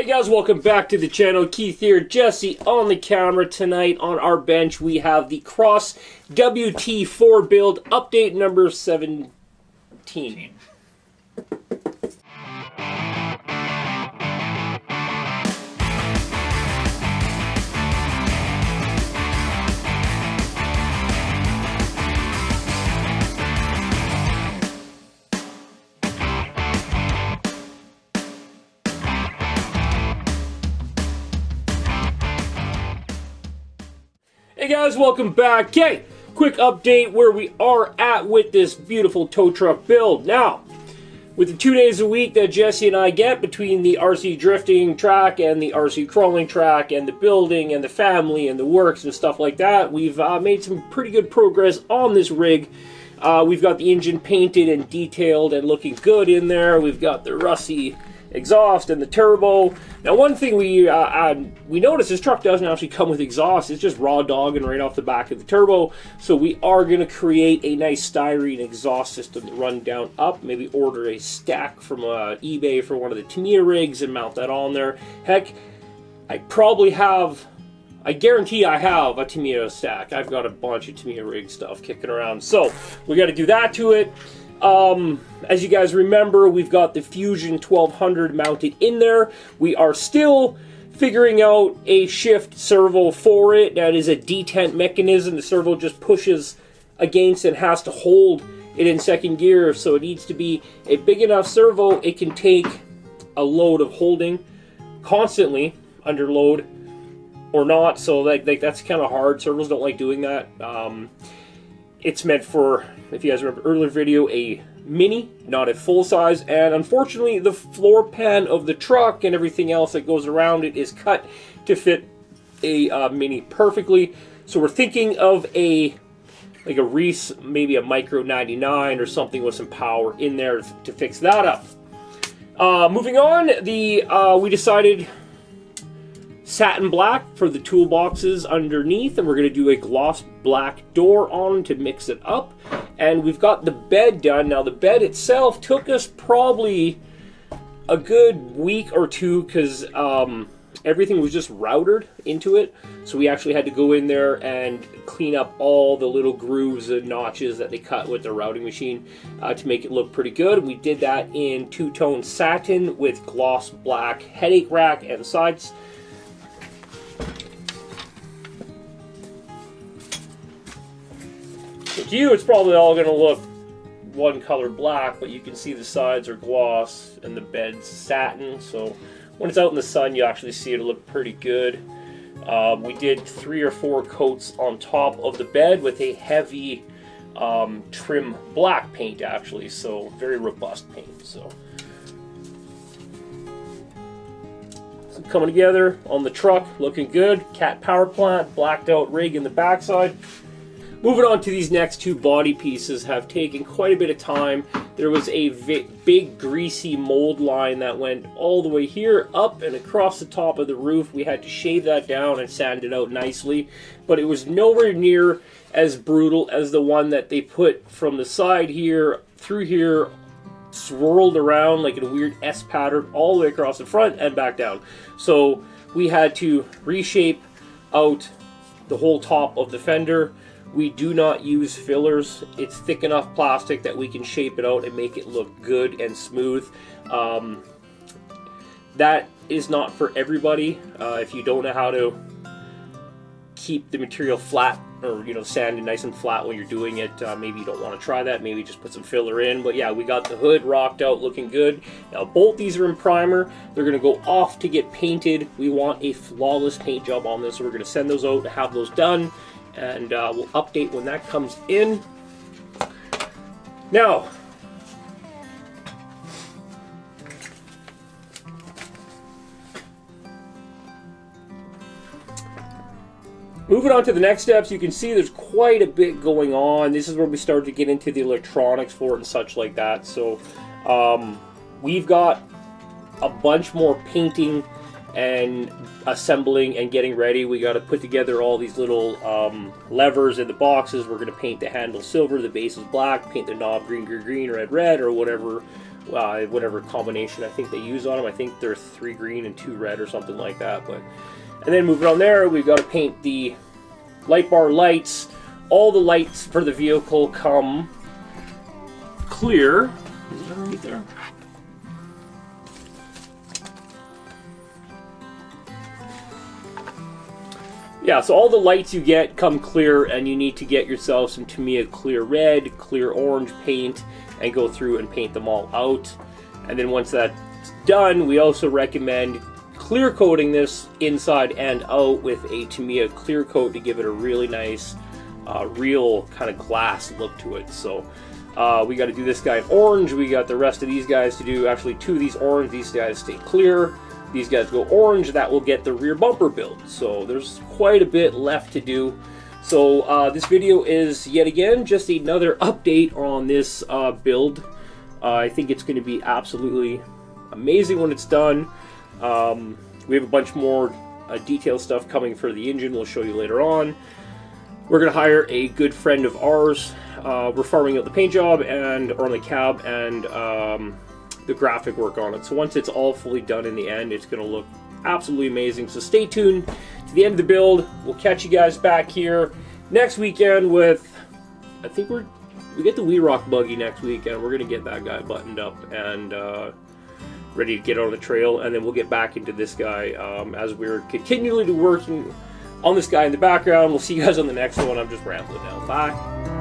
Guys, welcome back to the channel. Keith here, Jesse on the camera. Tonight on our bench we have the CROSS WT-4 build update number 17. Hey guys, welcome back. Okay, quick update where we are at with this beautiful tow truck build. Now, with the 2 days a week that Jesse and I get between the RC drifting track and the RC crawling track and the building and the family and the works and stuff like that, we've made some pretty good progress on this rig. We've got the engine painted and detailed and looking good in there. We've got the rusty exhaust and the turbo. Now, one thing we noticed, this truck doesn't actually come with exhaust. It's just raw dogging right off the back of the turbo. So we are going to create a nice styrene exhaust system to run down up. Maybe order a stack from eBay for one of the Tamiya rigs and mount that on there. Heck, I guarantee I have a Tamiya stack. I've got a bunch of Tamiya rig stuff kicking around. So we got to do that to it. As you guys remember, we've got the Fusion 1200 mounted in there. We are still figuring out a shift servo for it. That is a detent mechanism. The servo just pushes against and has to hold it in second gear. So it needs to be a big enough servo it can take a load of holding constantly under load or not. So that's kind of hard. Servos don't like doing that. It's meant for, if you guys remember earlier video, a mini, not a full size, and unfortunately the floor pan of the truck and everything else that goes around it is cut to fit a mini perfectly. So we're thinking of a Reese, maybe a Micro 99 or something with some power in there to fix that up. Moving on, we decided satin black for the toolboxes underneath, and we're going to do a gloss black door on to mix it up. And we've got the bed done. Now, the bed itself took us probably a good week or two because everything was just routed into it. So we actually had to go in there and clean up all the little grooves and notches that they cut with the routing machine to make it look pretty good. We did that in two-tone satin with gloss black headache rack and sides. To you, it's probably all going to look one color black, but you can see the sides are gloss and the bed's satin. So when it's out in the sun, you actually see it look pretty good. We did 3 or 4 coats on top of the bed with a heavy trim black paint, actually. So very robust paint. So coming together on the truck, looking good. Cat power plant, blacked out rig in the backside. Moving on to these next 2 body pieces have taken quite a bit of time. There was a big greasy mold line that went all the way here up and across the top of the roof. We had to shave that down and sand it out nicely, but it was nowhere near as brutal as the one that they put from the side here through here, swirled around like in a weird S pattern all the way across the front and back down. So we had to reshape out the whole top of the fender. We do not use fillers. It's thick enough plastic that we can shape it out and make it look good and smooth. That is not for everybody. If you don't know how to keep the material flat or sand it nice and flat when you're doing it, maybe you don't want to try that. Maybe just put some filler in. But yeah, we got the hood rocked out looking good. Now both these are in primer. They're going to go off to get painted. We want a flawless paint job on this, so we're going to send those out to have those done. And we'll update when that comes in. Now, moving on to the next steps, you can see there's quite a bit going on. This is where we start to get into the electronics for it and such like that. So we've got a bunch more painting and assembling and getting ready. We got to put together all these little levers in the boxes. We're going to paint the handle silver, the base is black, paint the knob green, red, or whatever whatever combination I think they use on them. I think they're 3 green and 2 red or something like that. And then moving on there, we've got to paint the light bar lights. All the lights for the vehicle come clear. Is that right there? Yeah, so all the lights you get come clear, and you need to get yourself some Tamiya clear red, clear orange paint, and go through and paint them all out. And then once that's done, we also recommend clear coating this inside and out with a Tamiya clear coat to give it a really nice, real kind of glass look to it. So we got to do this guy in orange. We got the rest of these guys to do. Actually, 2 of these orange. These guys stay clear. These guys go orange. That will get the rear bumper build. So there's quite a bit left to do. So this video is yet again just another update on this build. I think it's going to be absolutely amazing when it's done. We have a bunch more detailed stuff coming for the engine. We'll show you later on. We're going to hire a good friend of ours. We're farming out the paint job or on the cab and the graphic work on it. So once it's all fully done in the end, it's going to look absolutely amazing. So stay tuned to the end of the build. We'll catch you guys back here next weekend with, I think we get the Wee Rock buggy next weekend. We're going to get that guy buttoned up and ready to get on the trail, and then we'll get back into this guy as we're continually working on this guy in the background. We'll see you guys on the next one. I'm just rambling now. Bye.